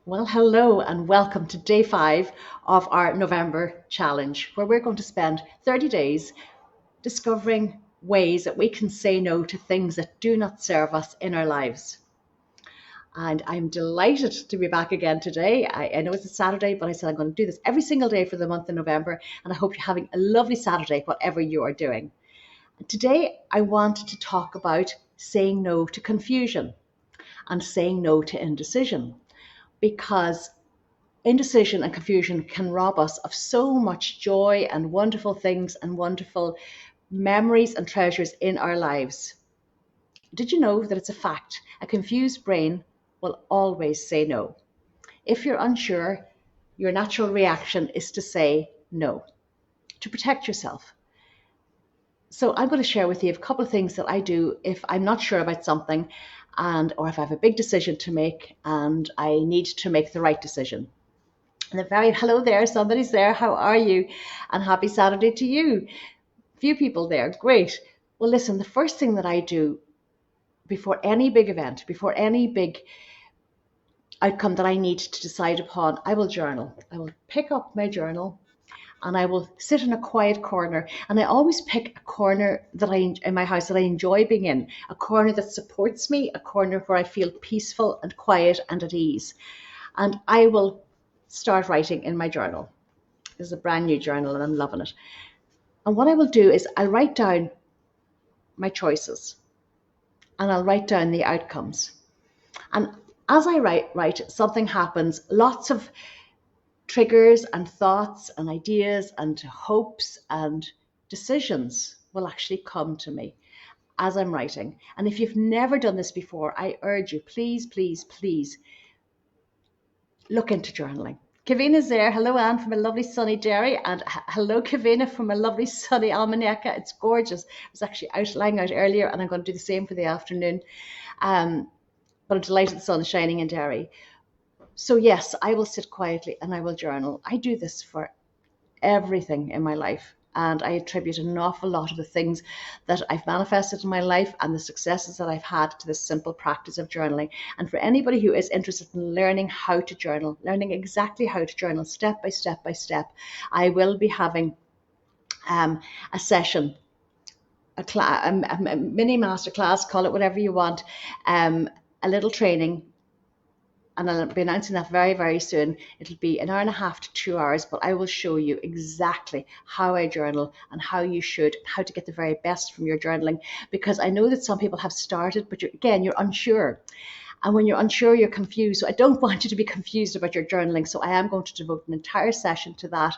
Well, hello and welcome to day 5 of our November challenge, where we're going to spend 30 days discovering ways that we can say no to things that do not serve us in our lives. And I'm delighted to be back again today. I know it's a Saturday, but I said I'm going to do this every single day for the month of November. And I hope you're having a lovely Saturday, whatever you are doing. Today, I wanted to talk about saying no to confusion and saying no to indecision, because indecision and confusion can rob us of so much joy and wonderful things and wonderful memories and treasures in our lives. Did you know that it's a fact? A confused brain will always say no. If you're unsure, your natural reaction is to say no, to protect yourself. So I'm going to share with you a couple of things that I do if I'm not sure about something, and or if I have a big decision to make and I need to make the right decision. And a very hello there, somebody's there. How are you? And happy Saturday to you. Few people there. Great. Well, listen, the first thing that I do before any big event, before any big outcome that I need to decide upon, I will journal. I will pick up my journal and I will sit in a quiet corner. And I always pick a corner that in my house that I enjoy being in, a corner that supports me, a corner where I feel peaceful and quiet and at ease. And I will start writing in my journal. This is a brand new journal and I'm loving it. And what I will do is I'll write down my choices and I'll write down the outcomes. And as I write, something happens. Lots of triggers and thoughts and ideas and hopes and decisions will actually come to me as I'm writing. And if you've never done this before, I urge you, please, please, please look into journaling. Kavina's there. Hello, Anne, from a lovely sunny Derry. And hello, Kavina, from a lovely sunny Almaneka. It's gorgeous. I was actually lying out earlier, and I'm going to do the same for the afternoon. But I'm delighted the sun is shining in Derry. So, yes, I will sit quietly and I will journal. I do this for everything in my life. And I attribute an awful lot of the things that I've manifested in my life and the successes that I've had to this simple practice of journaling. And for anybody who is interested in learning how to journal, learning exactly how to journal step by step by step, I will be having a session, a mini masterclass, call it whatever you want, a little training, and I'll be announcing that very, very soon. It'll be an hour and a half to 2 hours, but I will show you exactly how I journal and how you should, how to get the very best from your journaling. Because I know that some people have started, but you're unsure. And when you're unsure, you're confused. So I don't want you to be confused about your journaling. So I am going to devote an entire session to that.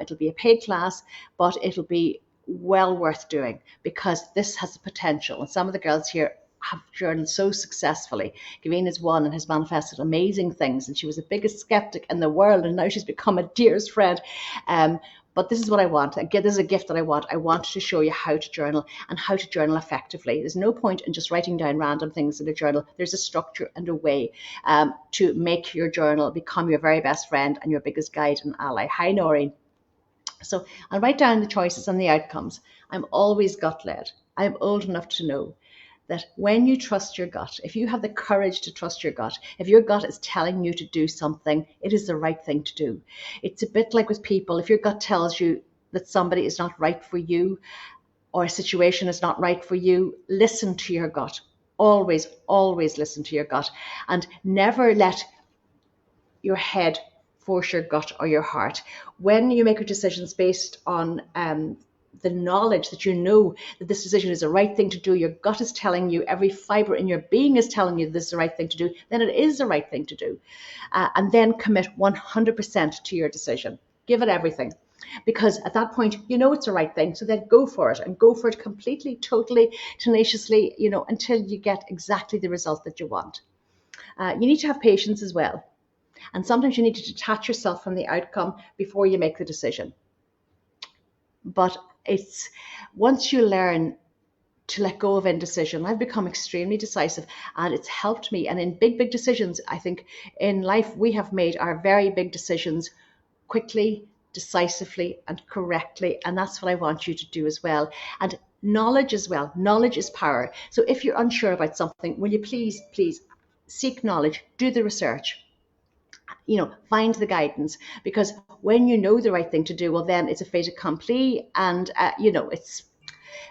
It'll be a paid class, but it'll be well worth doing because this has the potential. And some of the girls here have journaled so successfully. Gavina's one and has manifested amazing things, and she was the biggest skeptic in the world, and now she's become a dearest friend. But this is what I want. Again, this is a gift that I want. I want to show you how to journal and how to journal effectively. There's no point in just writing down random things in a journal. There's a structure and a way to make your journal become your very best friend and your biggest guide and ally. Hi, Noreen. So I'll write down the choices and the outcomes. I'm always gut led. I'm old enough to know that when you trust your gut, if you have the courage to trust your gut, if your gut is telling you to do something, it is the right thing to do. It's a bit like with people. If your gut tells you that somebody is not right for you or a situation is not right for you, listen to your gut. Always, always listen to your gut and never let your head force your gut or your heart. When you make your decisions based on the knowledge that you know that this decision is the right thing to do, your gut is telling you, every fiber in your being is telling you this is the right thing to do, then it is the right thing to do. And then commit 100% to your decision. Give it everything. Because at that point, you know it's the right thing. So then go for it and go for it completely, totally, tenaciously, until you get exactly the result that you want. You need to have patience as well. And sometimes you need to detach yourself from the outcome before you make the decision. But it's once you learn to let go of indecision, I've become extremely decisive and it's helped me. And in big, big decisions, I think in life, we have made our very big decisions quickly, decisively, and correctly. And that's what I want you to do as well. And knowledge as well. Knowledge is power. So if you're unsure about something, will you please, please seek knowledge, do the research. find the guidance, because when you know the right thing to do, well, then it's a fait accompli, and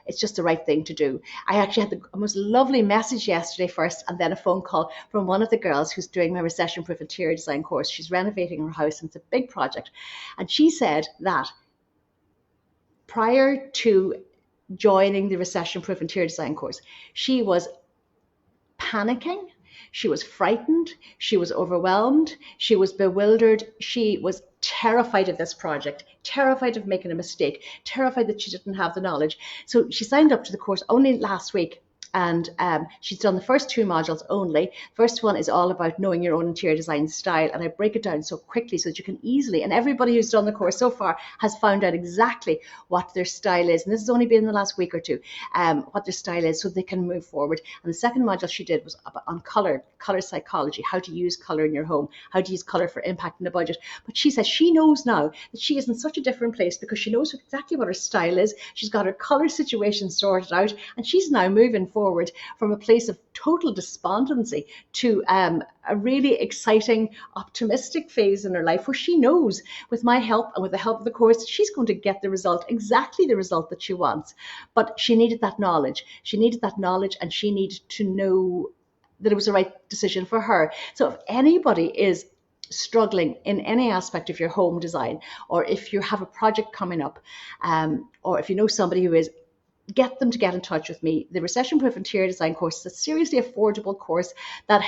it's just the right thing to do. I actually had the most lovely message yesterday first, and then a phone call from one of the girls who's doing my recession proof interior design course. She's renovating her house, and it's a big project. And she said that prior to joining the recession proof interior design course, she was panicking. She was frightened. She was overwhelmed. She was bewildered. She was terrified of this project, terrified of making a mistake, terrified that she didn't have the knowledge. So she signed up to the course only last week. And she's done the first 2 modules only. First one is all about knowing your own interior design style, and I break it down so quickly so that you can easily, and everybody who's done the course so far has found out exactly what their style is, and this has only been in the last week or two, what their style is, so they can move forward. And the second module she did was on color psychology, how to use color in your home, how to use color for impacting the budget. But she says she knows now that she is in such a different place because she knows exactly what her style is. She's got her color situation sorted out, and she's now moving forward from a place of total despondency to a really exciting, optimistic phase in her life where she knows, with my help and with the help of the course, she's going to get the result, exactly the result that she wants. But she needed that knowledge. She needed that knowledge, and she needed to know that it was the right decision for her. So if anybody is struggling in any aspect of your home design, or if you have a project coming up, or if you know somebody who is, get them to get in touch with me. The Recession Proof Interior Design course is a seriously affordable course that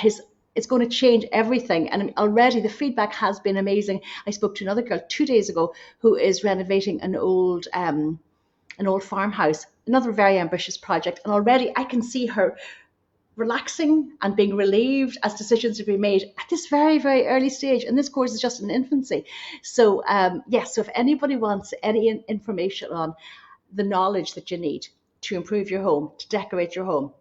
it's going to change everything. And already the feedback has been amazing. I spoke to another girl 2 days ago who is renovating an old farmhouse, another very ambitious project. And already I can see her relaxing and being relieved as decisions have been made at this very, very early stage. And this course is just in infancy. So so if anybody wants any information on the knowledge that you need to improve your home, to decorate your home,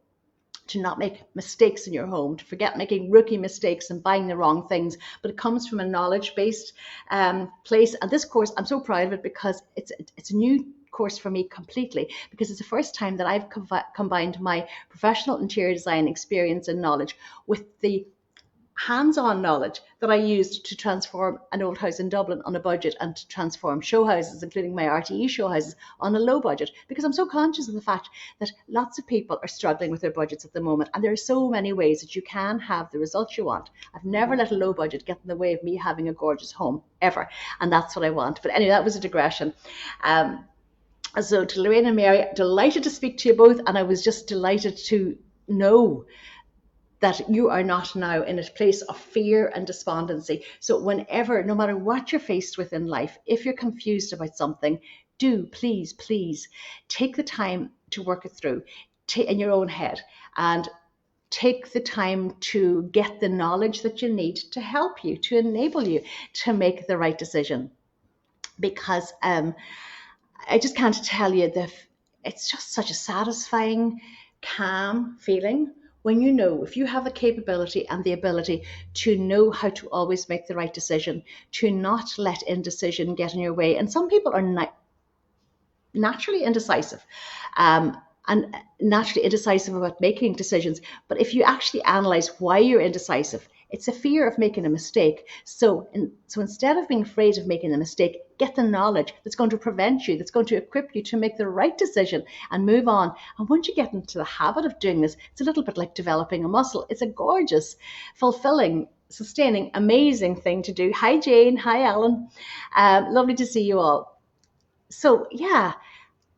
to not make mistakes in your home, to forget making rookie mistakes and buying the wrong things, but it comes from a knowledge-based place. And this course, I'm so proud of it because it's a new course for me completely, because it's the first time that I've combined my professional interior design experience and knowledge with the hands-on knowledge that I used to transform an old house in Dublin on a budget, and to transform show houses, including my RTE show houses, on a low budget, because I'm so conscious of the fact that lots of people are struggling with their budgets at the moment, and there are so many ways that you can have the results you want. I've never let a low budget get in the way of me having a gorgeous home, ever, and that's what I want. But anyway, that was a digression. So to Lorraine and Mary, delighted to speak to you both, and I was just delighted to know that you are not now in a place of fear and despondency. So whenever, no matter what you're faced with in life, if you're confused about something, do please take the time to work it through in your own head, and take the time to get the knowledge that you need to help you, to enable you to make the right decision. Because I just can't tell you that it's just such a satisfying, calm feeling when you know, if you have the capability and the ability to know how to always make the right decision, to not let indecision get in your way. And some people are naturally indecisive, and naturally indecisive about making decisions. But if you actually analyze why you're indecisive, it's a fear of making a mistake. So instead of being afraid of making a mistake, get the knowledge that's going to prevent you, that's going to equip you to make the right decision and move on. And once you get into the habit of doing this, it's a little bit like developing a muscle. It's a gorgeous, fulfilling, sustaining, amazing thing to do. Hi, Jane. Hi, Alan. Lovely to see you all. So, yeah.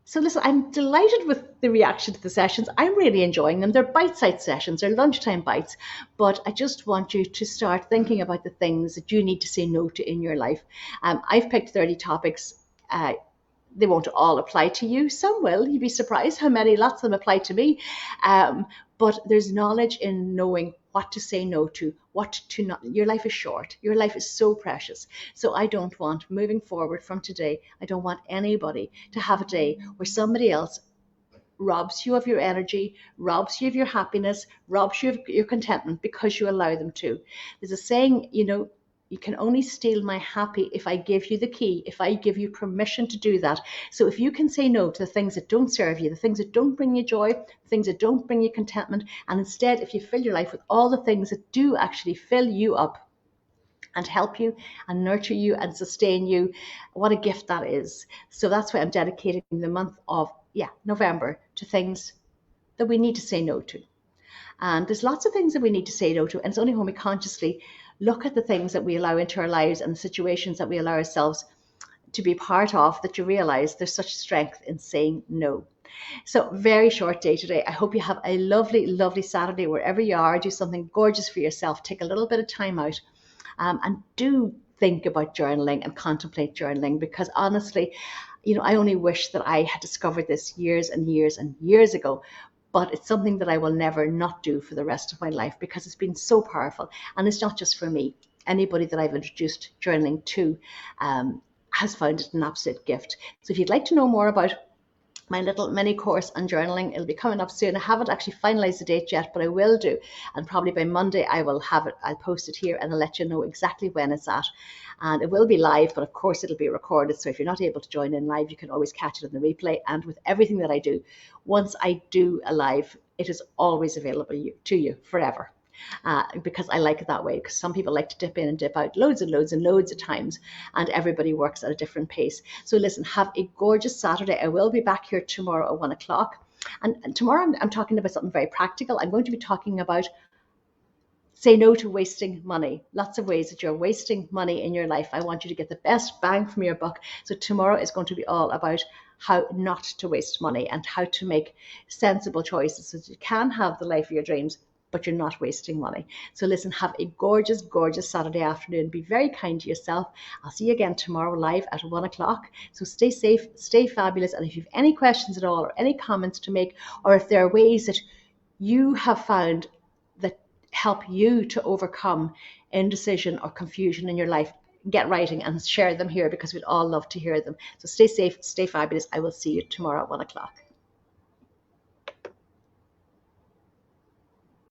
So listen, I'm delighted with the reaction to the sessions. I'm really enjoying them. They're bite-sized sessions, they're lunchtime bites, but I just want you to start thinking about the things that you need to say no to in your life. I've picked 30 topics. They won't all apply to you. Some will. You'd be surprised how many, lots of them apply to me. But there's knowledge in knowing what to say no to, what to not. Your life is short. Your life is so precious. So I don't want, moving forward from today, I don't want anybody to have a day where somebody else robs you of your energy, robs you of your happiness, robs you of your contentment because you allow them to. There's a saying, you can only steal my happy if I give you the key, if I give you permission to do that. So if you can say no to the things that don't serve you, the things that don't bring you joy, the things that don't bring you contentment, and instead if you fill your life with all the things that do actually fill you up, and help you and nurture you and sustain you. What a gift that is. So that's why I'm dedicating the month of November to things that we need to say no to. And there's lots of things that we need to say no to. And it's only when we consciously look at the things that we allow into our lives and the situations that we allow ourselves to be part of that you realize there's such strength in saying no. So very short day today. I hope you have a lovely, lovely Saturday wherever you are. Do something gorgeous for yourself. Take a little bit of time out and do think about journaling and contemplate journaling, because honestly, I only wish that I had discovered this years and years and years ago. But it's something that I will never not do for the rest of my life because it's been so powerful. And it's not just for me. Anybody that I've introduced journaling to has found it an absolute gift. So if you'd like to know more about my little mini course on journaling, it'll be coming up soon. I haven't actually finalized the date yet, but I will do. And probably by Monday, I will have it. I'll post it here and I'll let you know exactly when it's at. And it will be live, but of course it'll be recorded. So if you're not able to join in live, you can always catch it in the replay. And with everything that I do, once I do a live, it is always available to you forever. Because I like it that way, because some people like to dip in and dip out loads and loads and loads of times, and everybody works at a different pace. So listen, have a gorgeous Saturday. I will be back here tomorrow at 1 o'clock. And tomorrow I'm talking about something very practical. I'm going to be talking about say no to wasting money. Lots of ways that you're wasting money in your life. I want you to get the best bang from your buck. So tomorrow is going to be all about how not to waste money and how to make sensible choices so that you can have the life of your dreams, but you're not wasting money. So listen, have a gorgeous, gorgeous Saturday afternoon. Be very kind to yourself. I'll see you again tomorrow live at 1 o'clock. So stay safe, stay fabulous. And if you have any questions at all or any comments to make, or if there are ways that you have found that help you to overcome indecision or confusion in your life, get writing and share them here, because we'd all love to hear them. So stay safe, stay fabulous. I will see you tomorrow at 1 o'clock.